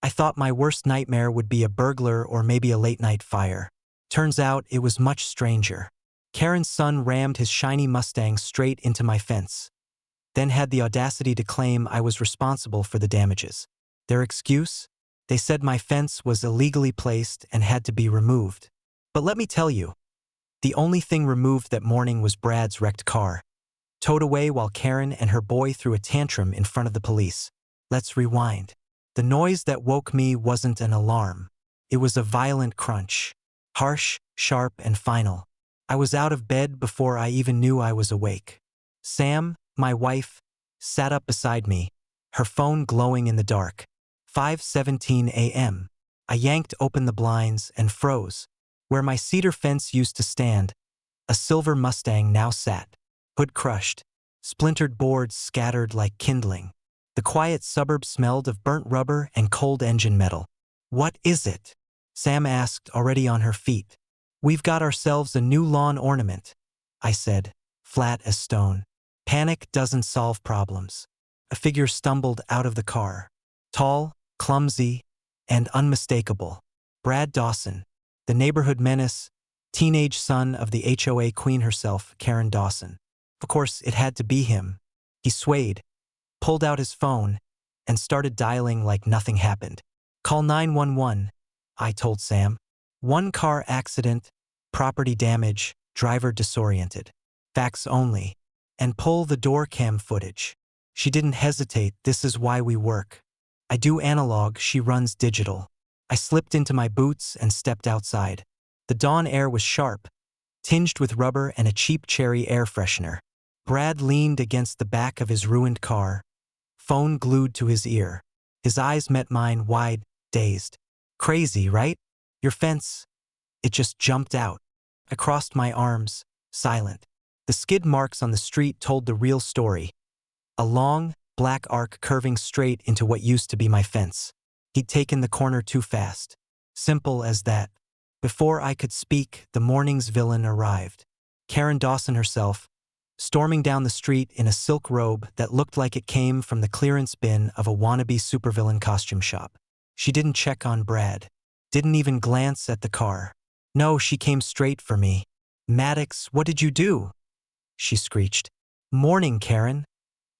I thought my worst nightmare would be a burglar or maybe a late-night fire. Turns out it was much stranger. Karen's son rammed his shiny Mustang straight into my fence, then had the audacity to claim I was responsible for the damages. Their excuse? They said my fence was illegally placed and had to be removed. But let me tell you, the only thing removed that morning was Brad's wrecked car, towed away while Karen and her boy threw a tantrum in front of the police. Let's rewind. The noise that woke me wasn't an alarm. It was a violent crunch. Harsh, sharp, and final. I was out of bed before I even knew I was awake. Sam, my wife, sat up beside me, her phone glowing in the dark. 5:17 a.m. I yanked open the blinds and froze. Where my cedar fence used to stand, a silver Mustang now sat, hood crushed, splintered boards scattered like kindling. The quiet suburb smelled of burnt rubber and cold engine metal. "What is it?" Sam asked, already on her feet. "We've got ourselves a new lawn ornament," I said, flat as stone. Panic doesn't solve problems. A figure stumbled out of the car. Tall, clumsy, and unmistakable. Brad Dawson, the neighborhood menace, teenage son of the HOA queen herself, Karen Dawson. Of course, it had to be him. He swayed, pulled out his phone, and started dialing like nothing happened. "Call 911, I told Sam. "One car accident, property damage, driver disoriented. Facts only. And pull the door cam footage." She didn't hesitate. This is why we work. I do analog, she runs digital. I slipped into my boots and stepped outside. The dawn air was sharp, tinged with rubber and a cheap cherry air freshener. Brad leaned against the back of his ruined car, phone glued to his ear. His eyes met mine, wide, dazed. "Crazy, right? Your fence." It just jumped out. I crossed my arms, silent. The skid marks on the street told the real story. A long, black arc curving straight into what used to be my fence. He'd taken the corner too fast. Simple as that. Before I could speak, the morning's villain arrived. Karen Dawson herself, storming down the street in a silk robe that looked like it came from the clearance bin of a wannabe supervillain costume shop. She didn't check on Brad. Didn't even glance at the car. No, she came straight for me. "Maddox, what did you do?" she screeched. "Morning, Karen,"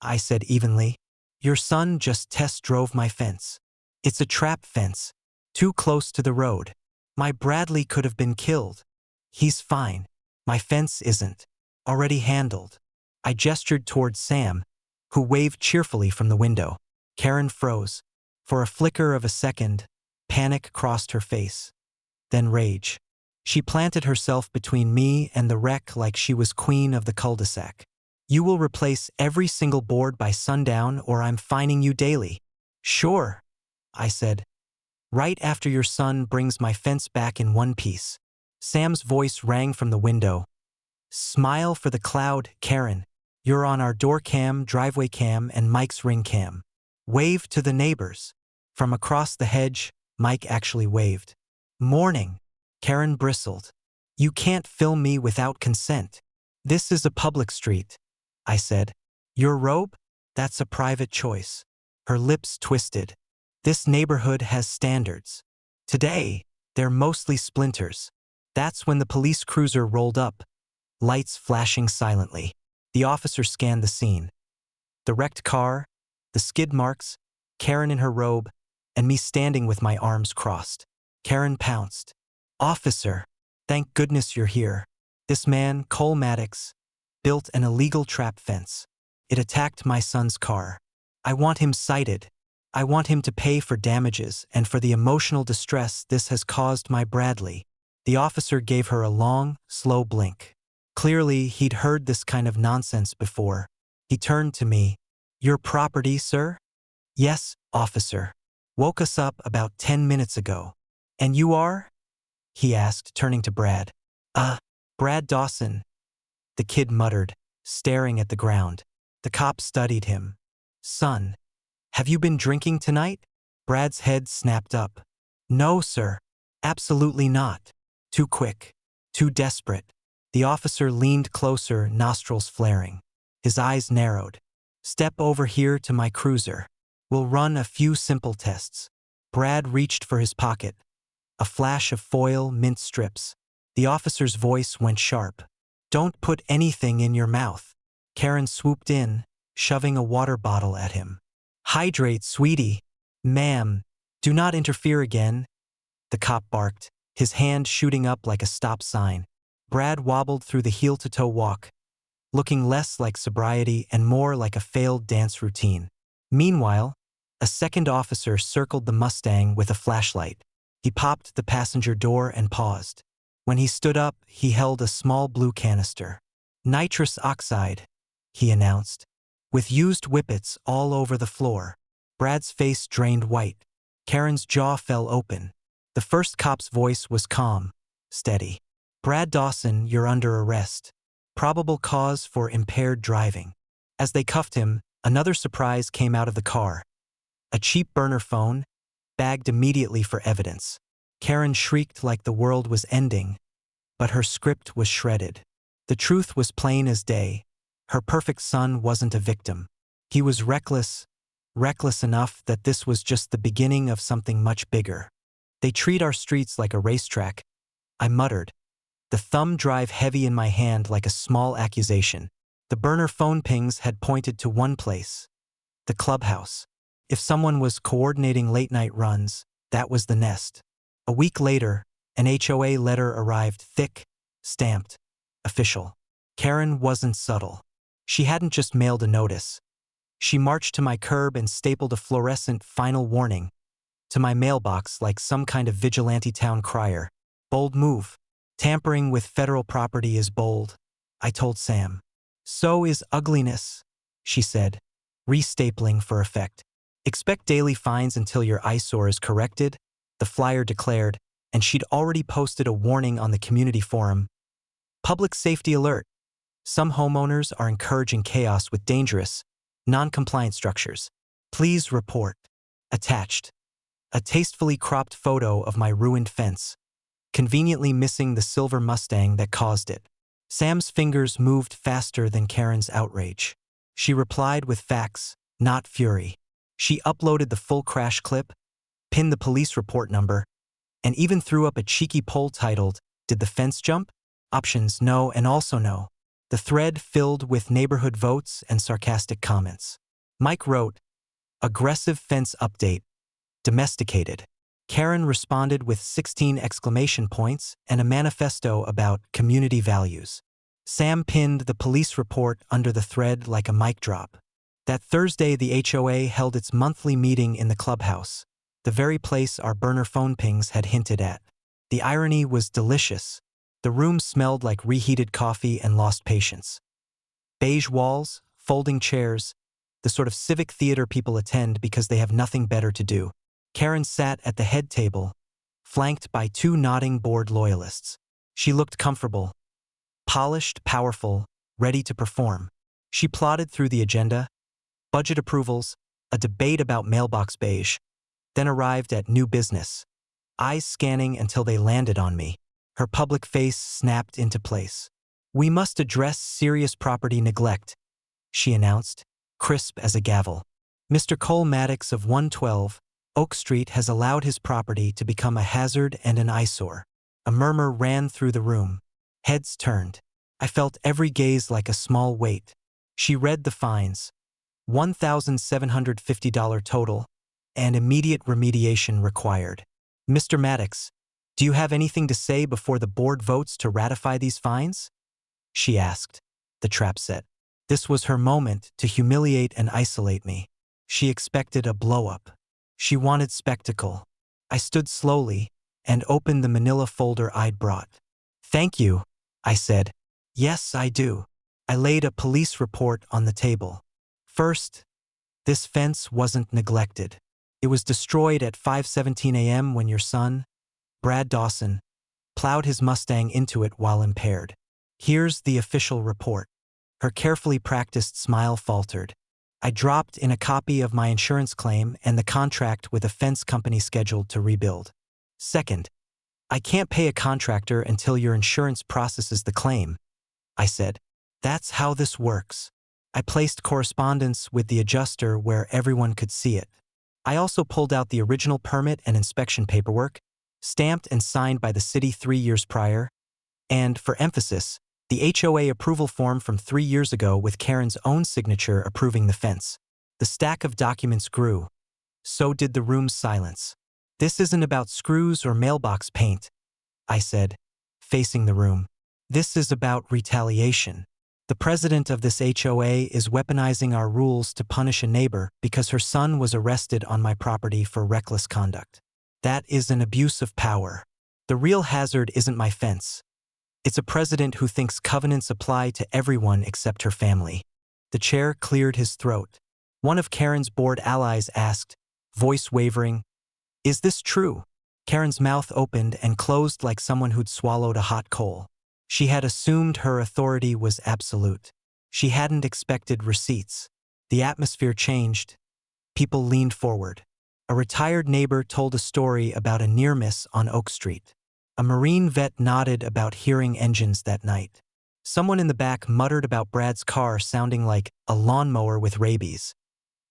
I said evenly. "Your son just test drove my fence. It's a trap fence, too close to the road. My Bradley could have been killed. He's fine. My fence isn't. Already handled." I gestured toward Sam, who waved cheerfully from the window. Karen froze. For a flicker of a second, panic crossed her face. Then rage. She planted herself between me and the wreck like she was queen of the cul-de-sac. "You will replace every single board by sundown or I'm fining you daily." "Sure," I said. "Right after your son brings my fence back in one piece." Sam's voice rang from the window. "Smile for the cloud, Karen. You're on our door cam, driveway cam, and Mike's ring cam. Wave to the neighbors." From across the hedge, Mike actually waved. "Morning." Karen bristled. "You can't film me without consent." "This is a public street," I said. "Your robe? That's a private choice." Her lips twisted. "This neighborhood has standards. Today, they're mostly splinters." That's when the police cruiser rolled up, lights flashing silently. The officer scanned the scene. The wrecked car, the skid marks, Karen in her robe, and me standing with my arms crossed. Karen pounced. "Officer, thank goodness you're here. This man, Cole Maddox, built an illegal trap fence. It attacked my son's car. I want him cited. I want him to pay for damages and for the emotional distress this has caused my Bradley." The officer gave her a long, slow blink. Clearly, he'd heard this kind of nonsense before. He turned to me. "Your property, sir?" "Yes, officer. Woke us up about 10 minutes ago." "And you are?" he asked, turning to Brad. Brad Dawson," the kid muttered, staring at the ground. The cop studied him. "Son, have you been drinking tonight?" Brad's head snapped up. "No, sir. Absolutely not." Too quick. Too desperate. The officer leaned closer, nostrils flaring. His eyes narrowed. "Step over here to my cruiser. We'll run a few simple tests. Brad reached for his pocket. A flash of foil mint strips. The officer's voice went sharp. "Don't put anything in your mouth." Karen swooped in, shoving a water bottle at him. "Hydrate, sweetie." "Ma'am, do not interfere again," the cop barked, his hand shooting up like a stop sign. Brad wobbled through the heel-to-toe walk, looking less like sobriety and more like a failed dance routine. Meanwhile, a second officer circled the Mustang with a flashlight. He popped the passenger door and paused. When he stood up, he held a small blue canister. "Nitrous oxide," he announced, with used whippets all over the floor. Brad's face drained white. Karen's jaw fell open. The first cop's voice was calm, steady. "Brad Dawson, you're under arrest. Probable cause for impaired driving." As they cuffed him, another surprise came out of the car. A cheap burner phone, bagged immediately for evidence. Karen shrieked like the world was ending, but her script was shredded. The truth was plain as day. Her perfect son wasn't a victim. He was reckless enough that this was just the beginning of something much bigger. "They treat our streets like a racetrack," I muttered, the thumb drive heavy in my hand like a small accusation. The burner phone pings had pointed to one place: the clubhouse. If someone was coordinating late-night runs, that was the nest. A week later, an HOA letter arrived, thick, stamped, official. Karen wasn't subtle. She hadn't just mailed a notice. She marched to my curb and stapled a fluorescent final warning to my mailbox like some kind of vigilante town crier. "Bold move. Tampering with federal property is bold," I told Sam. "So is ugliness," she said, restapling for effect. "Expect daily fines until your eyesore is corrected," the flyer declared, and she'd already posted a warning on the community forum. "Public safety alert. Some homeowners are encouraging chaos with dangerous, non-compliant structures. Please report." Attached, a tastefully cropped photo of my ruined fence, conveniently missing the silver Mustang that caused it. Sam's fingers moved faster than Karen's outrage. She replied with facts, not fury. She uploaded the full crash clip, pinned the police report number, and even threw up a cheeky poll titled, "Did the fence jump?" Options: no and also no. The thread filled with neighborhood votes and sarcastic comments. Mike wrote, "Aggressive fence update. Domesticated." Karen responded with 16 exclamation points and a manifesto about community values. Sam pinned the police report under the thread like a mic drop. That Thursday, the HOA held its monthly meeting in the clubhouse, the very place our burner phone pings had hinted at. The irony was delicious. The room smelled like reheated coffee and lost patience. Beige walls, folding chairs, the sort of civic theater people attend because they have nothing better to do. Karen sat at the head table, flanked by two nodding board loyalists. She looked comfortable, polished, powerful, ready to perform. She plodded through the agenda: budget approvals, a debate about mailbox beige, then arrived at new business, eyes scanning until they landed on me. Her public face snapped into place. "We must address serious property neglect," she announced, crisp as a gavel. "Mr. Cole Maddox of 112 Oak Street has allowed his property to become a hazard and an eyesore." A murmur ran through the room. Heads turned. I felt every gaze like a small weight. She read the fines: $1,750 total, and immediate remediation required. "Mr. Maddox, do you have anything to say before the board votes to ratify these fines?" she asked, the trap set. This was her moment to humiliate and isolate me. She expected a blow-up. She wanted spectacle. I stood slowly and opened the manila folder I'd brought. "Thank you," I said. "Yes, I do." I laid a police report on the table. First, this fence wasn't neglected. It was destroyed at 5:17 a.m. when your son, Brad Dawson, plowed his Mustang into it while impaired. Here's the official report. Her carefully practiced smile faltered. I dropped in a copy of my insurance claim and the contract with a fence company scheduled to rebuild. Second, I can't pay a contractor until your insurance processes the claim, I said. That's how this works. I placed correspondence with the adjuster where everyone could see it. I also pulled out the original permit and inspection paperwork, stamped and signed by the city 3 years prior, and, for emphasis, the HOA approval form from 3 years ago with Karen's own signature approving the fence. The stack of documents grew. So did the room's silence. "This isn't about screws or mailbox paint," I said, facing the room. "This is about retaliation. The president of this HOA is weaponizing our rules to punish a neighbor because her son was arrested on my property for reckless conduct. That is an abuse of power. The real hazard isn't my fence. It's a president who thinks covenants apply to everyone except her family." The chair cleared his throat. One of Karen's board allies asked, voice wavering, "Is this true?" Karen's mouth opened and closed like someone who'd swallowed a hot coal. She had assumed her authority was absolute. She hadn't expected receipts. The atmosphere changed. People leaned forward. A retired neighbor told a story about a near miss on Oak Street. A Marine vet nodded about hearing engines that night. Someone in the back muttered about Brad's car sounding like a lawnmower with rabies.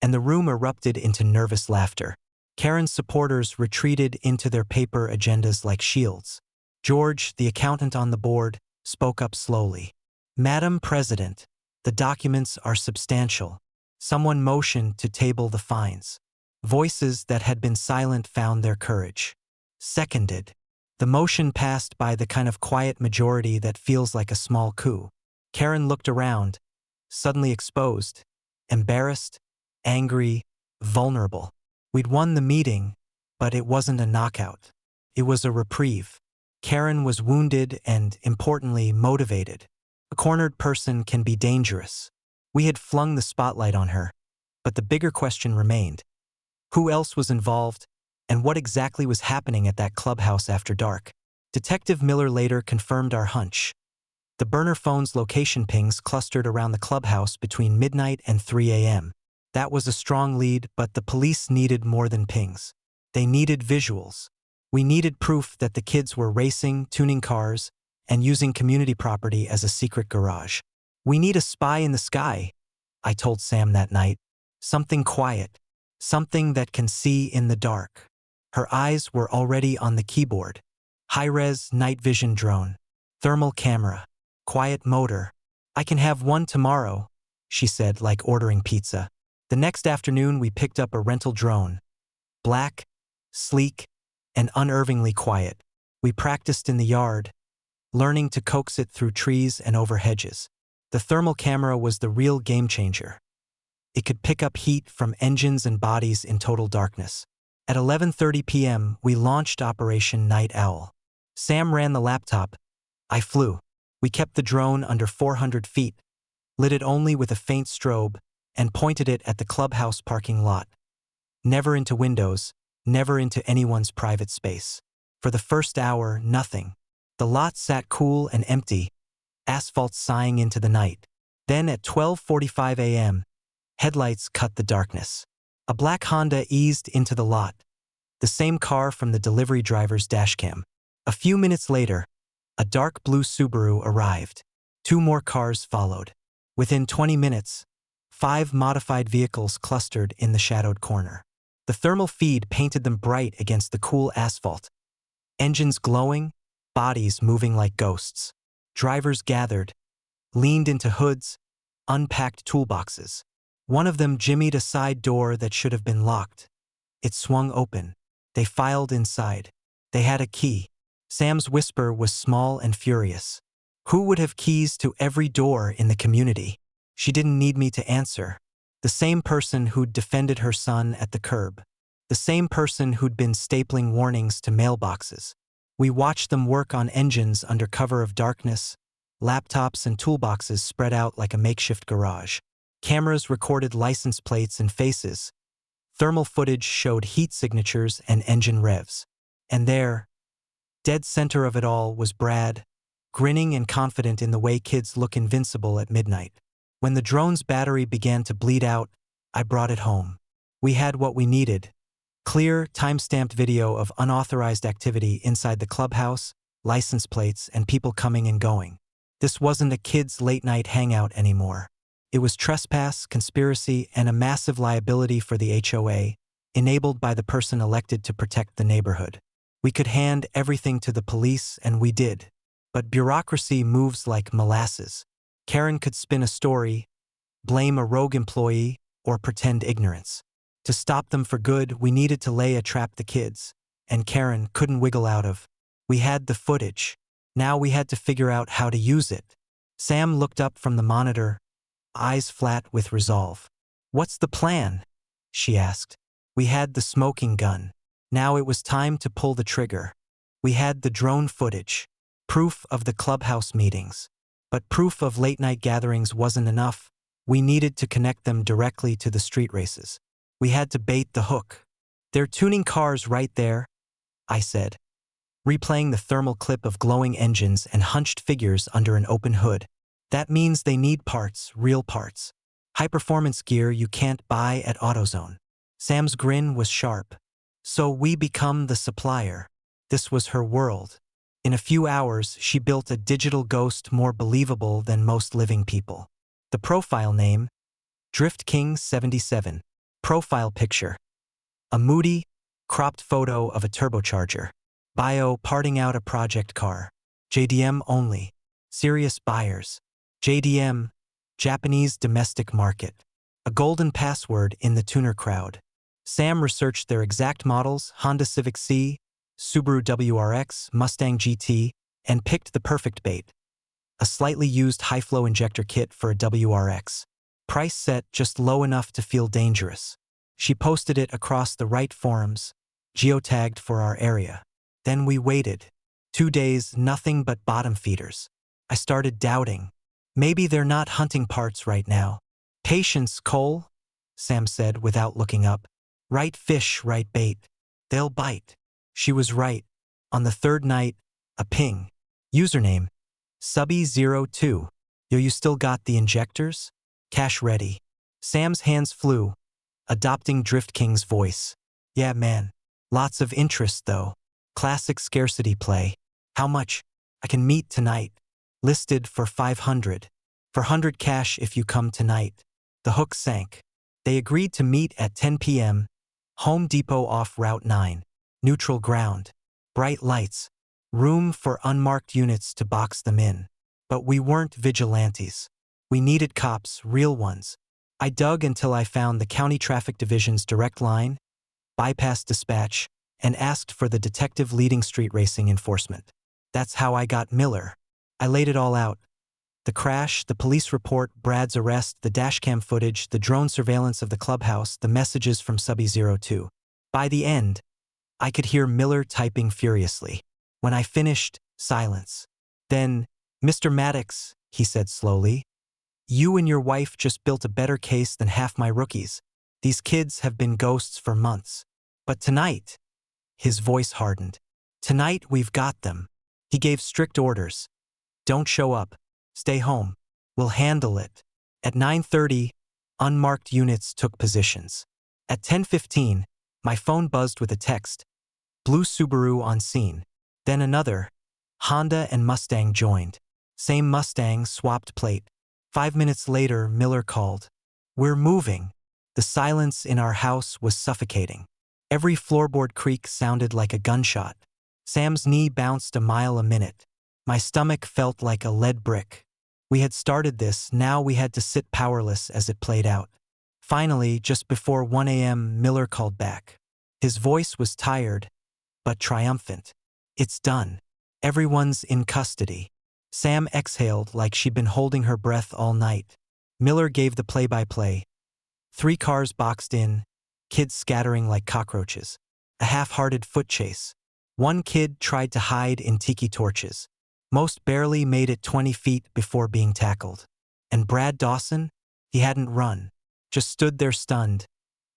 And the room erupted into nervous laughter. Karen's supporters retreated into their paper agendas like shields. George, the accountant on the board, spoke up slowly. "Madam President, the documents are substantial." Someone motioned to table the fines. Voices that had been silent found their courage. Seconded. The motion passed by the kind of quiet majority that feels like a small coup. Karen looked around, suddenly exposed, embarrassed, angry, vulnerable. We'd won the meeting, but it wasn't a knockout. It was a reprieve. Karen was wounded and, importantly, motivated. A cornered person can be dangerous. We had flung the spotlight on her, but the bigger question remained. Who else was involved, and what exactly was happening at that clubhouse after dark? Detective Miller later confirmed our hunch. The burner phone's location pings clustered around the clubhouse between midnight and 3 a.m. That was a strong lead, but the police needed more than pings. They needed visuals. We needed proof that the kids were racing, tuning cars, and using community property as a secret garage. "We need a spy in the sky," I told Sam that night. "Something quiet. Something that can see in the dark." Her eyes were already on the keyboard. High-res night vision drone. Thermal camera. Quiet motor. "I can have one tomorrow," she said, like ordering pizza. The next afternoon we picked up a rental drone. Black, sleek, and unervingly quiet. We practiced in the yard, learning to coax it through trees and over hedges. The thermal camera was the real game changer. It could pick up heat from engines and bodies in total darkness. At 11:30 p.m., we launched Operation Night Owl. Sam ran the laptop. I flew. We kept the drone under 400 feet, lit it only with a faint strobe, and pointed it at the clubhouse parking lot. Never into windows, never into anyone's private space. For the first hour, nothing. The lot sat cool and empty, asphalt sighing into the night. Then at 12:45 a.m., headlights cut the darkness. A black Honda eased into the lot, the same car from the delivery driver's dashcam. A few minutes later, a dark blue Subaru arrived. 2 more cars followed. Within 20 minutes, 5 modified vehicles clustered in the shadowed corner. The thermal feed painted them bright against the cool asphalt. Engines glowing, bodies moving like ghosts. Drivers gathered, leaned into hoods, unpacked toolboxes. One of them jimmied a side door that should have been locked. It swung open. They filed inside. They had a key. Sam's whisper was small and furious. Who would have keys to every door in the community? She didn't need me to answer. The same person who'd defended her son at the curb. The same person who'd been stapling warnings to mailboxes. We watched them work on engines under cover of darkness, laptops and toolboxes spread out like a makeshift garage. Cameras recorded license plates and faces. Thermal footage showed heat signatures and engine revs. And there, dead center of it all, was Brad, grinning and confident in the way kids look invincible at midnight. When the drone's battery began to bleed out, I brought it home. We had what we needed. Clear, time-stamped video of unauthorized activity inside the clubhouse, license plates, and people coming and going. This wasn't a kid's late-night hangout anymore. It was trespass, conspiracy, and a massive liability for the HOA, enabled by the person elected to protect the neighborhood. We could hand everything to the police, and we did. But bureaucracy moves like molasses. Karen could spin a story, blame a rogue employee, or pretend ignorance. To stop them for good, we needed to lay a trap the kids, and Karen couldn't wiggle out of. We had the footage. Now we had to figure out how to use it. Sam looked up from the monitor, eyes flat with resolve. "What's the plan?" she asked. We had the smoking gun. Now it was time to pull the trigger. We had the drone footage, proof of the clubhouse meetings. But proof of late-night gatherings wasn't enough. We needed to connect them directly to the street races. We had to bait the hook. "They're tuning cars right there," I said, replaying the thermal clip of glowing engines and hunched figures under an open hood. "That means they need parts, real parts. High-performance gear you can't buy at AutoZone." Sam's grin was sharp. "So we become the supplier." This was her world. In a few hours, she built a digital ghost more believable than most living people. The profile name, Drift King 77. Profile picture, a moody, cropped photo of a turbocharger. Bio, parting out a project car. JDM only. Serious buyers. JDM, Japanese domestic market. A golden password in the tuner crowd. Sam researched their exact models, Honda Civic C, Subaru WRX, Mustang GT, and picked the perfect bait. A slightly used high-flow injector kit for a WRX. Price set just low enough to feel dangerous. She posted it across the right forums, geotagged for our area. Then we waited. 2 days, nothing but bottom feeders. I started doubting. Maybe they're not hunting parts right now. "Patience, Cole," Sam said without looking up. "Right fish, right bait. They'll bite." She was right. On the third night, a ping. Username, Subby02. "Yo, you still got the injectors? Cash ready." Sam's hands flew, adopting Drift King's voice. "Yeah, man. Lots of interest, though. Classic scarcity play. How much?" "I can meet tonight. Listed for 500. For 100 cash if you come tonight." The hook sank. They agreed to meet at 10 p.m. Home Depot off Route 9. Neutral ground. Bright lights. Room for unmarked units to box them in. But we weren't vigilantes. We needed cops, real ones. I dug until I found the County Traffic Division's direct line, bypassed dispatch, and asked for the detective leading street racing enforcement. That's how I got Miller. I laid it all out. The crash, the police report, Brad's arrest, the dashcam footage, the drone surveillance of the clubhouse, the messages from Subby02. By the end, I could hear Miller typing furiously. When I finished, silence. Then, "Mr. Maddox," he said slowly, "you and your wife just built a better case than half my rookies. These kids have been ghosts for months. But tonight," his voice hardened, "tonight we've got them." He gave strict orders. "Don't show up. Stay home. We'll handle it." At 9:30, unmarked units took positions. At 10:15, my phone buzzed with a text. Blue Subaru on scene. Then another. Honda and Mustang joined. Same Mustang, swapped plate. 5 minutes later, Miller called. "We're moving." The silence in our house was suffocating. Every floorboard creak sounded like a gunshot. Sam's knee bounced a mile a minute. My stomach felt like a lead brick. We had started this, now we had to sit powerless as it played out. Finally, just before 1 a.m., Miller called back. His voice was tired, but triumphant. "It's done. Everyone's in custody." Sam exhaled like she'd been holding her breath all night. Miller gave the play-by-play. 3 cars boxed in, kids scattering like cockroaches. A half-hearted foot chase. 1 kid tried to hide in tiki torches. Most barely made it 20 feet before being tackled. And Brad Dawson? He hadn't run. Just stood there stunned,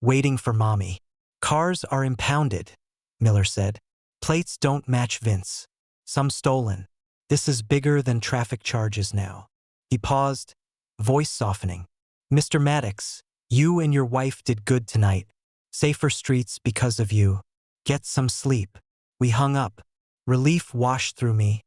waiting for mommy. "Cars are impounded," Miller said. "Plates don't match Vince. Some stolen. This is bigger than traffic charges now." He paused, voice softening. "Mr. Maddox, you and your wife did good tonight. Safer streets because of you. Get some sleep." We hung up. Relief washed through me,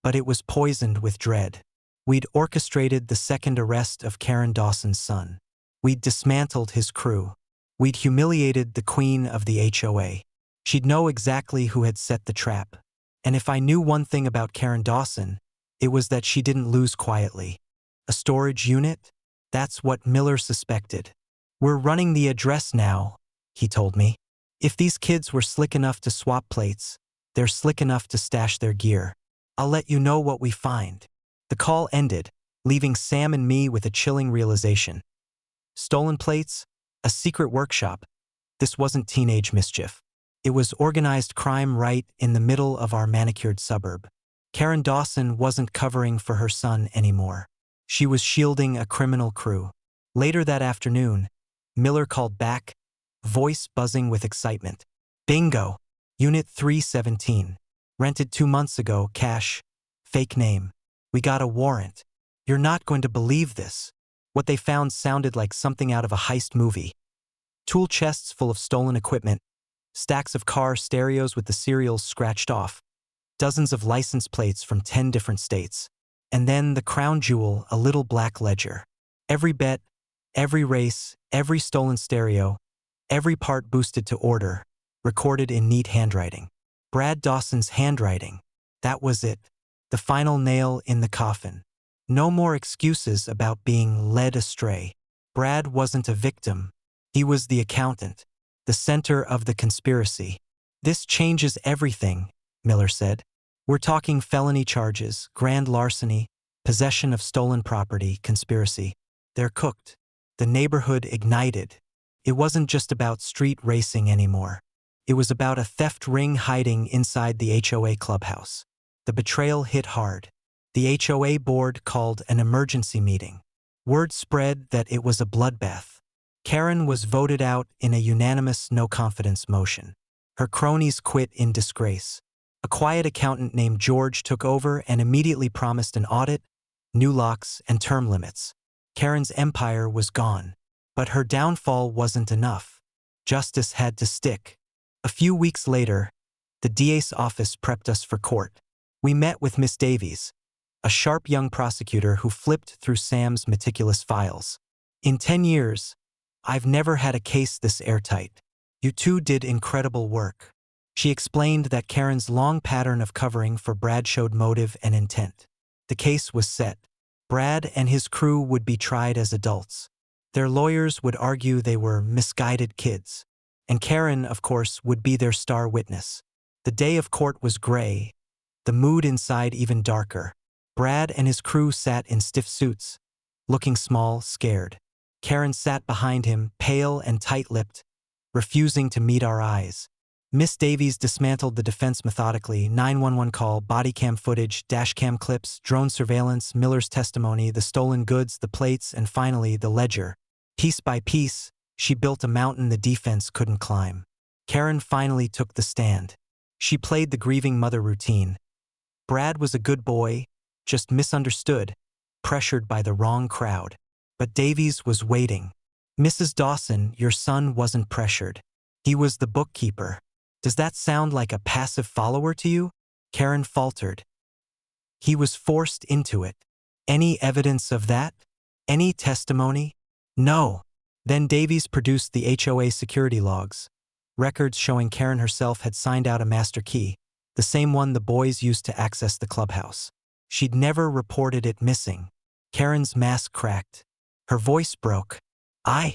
but it was poisoned with dread. We'd orchestrated the second arrest of Karen Dawson's son. We'd dismantled his crew. We'd humiliated the queen of the HOA. She'd know exactly who had set the trap. And if I knew one thing about Karen Dawson, it was that she didn't lose quietly. A storage unit? That's what Miller suspected. "We're running the address now," he told me. "If these kids were slick enough to swap plates, they're slick enough to stash their gear. I'll let you know what we find." The call ended, leaving Sam and me with a chilling realization. Stolen plates? A secret workshop? This wasn't teenage mischief. It was organized crime right in the middle of our manicured suburb. Karen Dawson wasn't covering for her son anymore. She was shielding a criminal crew. Later that afternoon, Miller called back, voice buzzing with excitement. "Bingo! Unit 317. Rented 2 months ago, cash. Fake name. We got a warrant. You're not going to believe this." What they found sounded like something out of a heist movie. Tool chests full of stolen equipment, stacks of car stereos with the serials scratched off, dozens of license plates from 10 different states, and then the crown jewel, a little black ledger. Every bet, every race, every stolen stereo, every part boosted to order, recorded in neat handwriting. Brad Dawson's handwriting. That was it. The final nail in the coffin. No more excuses about being led astray. Brad wasn't a victim. He was the accountant, the center of the conspiracy. "This changes everything," Miller said. "We're talking felony charges, grand larceny, possession of stolen property, conspiracy. They're cooked." The neighborhood ignited. It wasn't just about street racing anymore. It was about a theft ring hiding inside the HOA clubhouse. The betrayal hit hard. The HOA board called an emergency meeting. Word spread that it was a bloodbath. Karen was voted out in a unanimous no-confidence motion. Her cronies quit in disgrace. A quiet accountant named George took over and immediately promised an audit, new locks, and term limits. Karen's empire was gone. But her downfall wasn't enough. Justice had to stick. A few weeks later, the DA's office prepped us for court. We met with Miss Davies, a sharp young prosecutor who flipped through Sam's meticulous files. "In 10 years, I've never had a case this airtight. You two did incredible work." She explained that Karen's long pattern of covering for Brad showed motive and intent. The case was set. Brad and his crew would be tried as adults. Their lawyers would argue they were misguided kids. And Karen, of course, would be their star witness. The day of court was gray, the mood inside even darker. Brad and his crew sat in stiff suits, looking small, scared. Karen sat behind him, pale and tight-lipped, refusing to meet our eyes. Miss Davies dismantled the defense methodically: 911 call, body cam footage, dash cam clips, drone surveillance, Miller's testimony, the stolen goods, the plates, and finally the ledger. Piece by piece, she built a mountain the defense couldn't climb. Karen finally took the stand. She played the grieving mother routine. Brad was a good boy, just misunderstood, pressured by the wrong crowd. But Davies was waiting. "Mrs. Dawson, your son wasn't pressured. He was the bookkeeper." "Does that sound like a passive follower to you?" Karen faltered. "He was forced into it." "Any evidence of that? Any testimony?" "No." Then Davies produced the HOA security logs, records showing Karen herself had signed out a master key, the same one the boys used to access the clubhouse. She'd never reported it missing. Karen's mask cracked. Her voice broke. I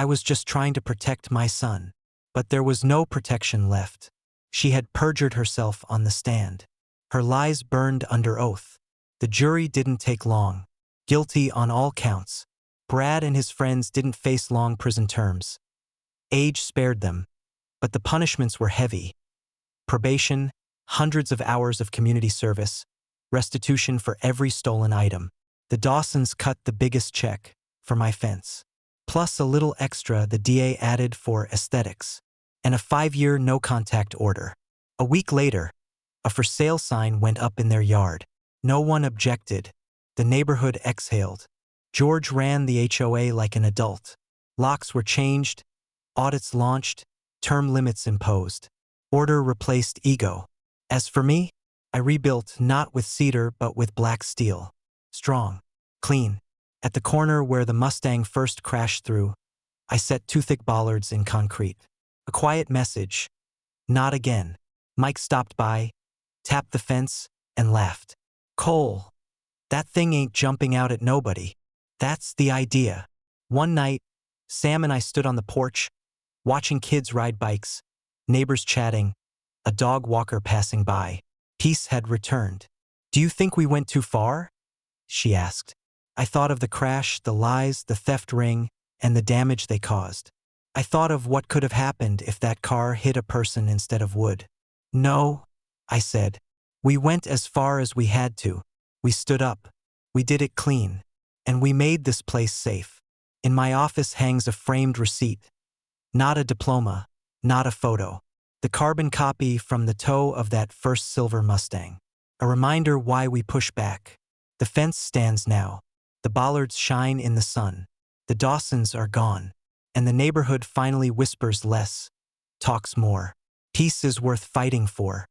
was just trying to protect my son." But there was no protection left. She had perjured herself on the stand. Her lies burned under oath. The jury didn't take long. Guilty on all counts. Brad and his friends didn't face long prison terms. Age spared them. But the punishments were heavy. Probation, hundreds of hours of community service, restitution for every stolen item. The Dawsons cut the biggest check, for my fence. Plus a little extra the DA added for aesthetics. And a 5-year no-contact order. A week later, a for sale sign went up in their yard. No one objected. The neighborhood exhaled. George ran the HOA like an adult. Locks were changed, audits launched, term limits imposed. Order replaced ego. As for me, I rebuilt not with cedar but with black steel. Strong, clean. At the corner where the Mustang first crashed through, I set 2 thick bollards in concrete. A quiet message. Not again. Mike stopped by, tapped the fence, and laughed. Cole, that thing ain't jumping out at nobody. That's the idea. One night, Sam and I stood on the porch, watching kids ride bikes, neighbors chatting, a dog walker passing by. Peace had returned. Do you think we went too far? She asked. I thought of the crash, the lies, the theft ring, and the damage they caused. I thought of what could have happened if that car hit a person instead of wood. No, I said. We went as far as we had to. We stood up. We did it clean. And we made this place safe. In my office hangs a framed receipt. Not a diploma, not a photo. The carbon copy from the toe of that first silver Mustang. A reminder why we push back. The fence stands now. The bollards shine in the sun. The Dawsons are gone. And the neighborhood finally whispers less, talks more. Peace is worth fighting for.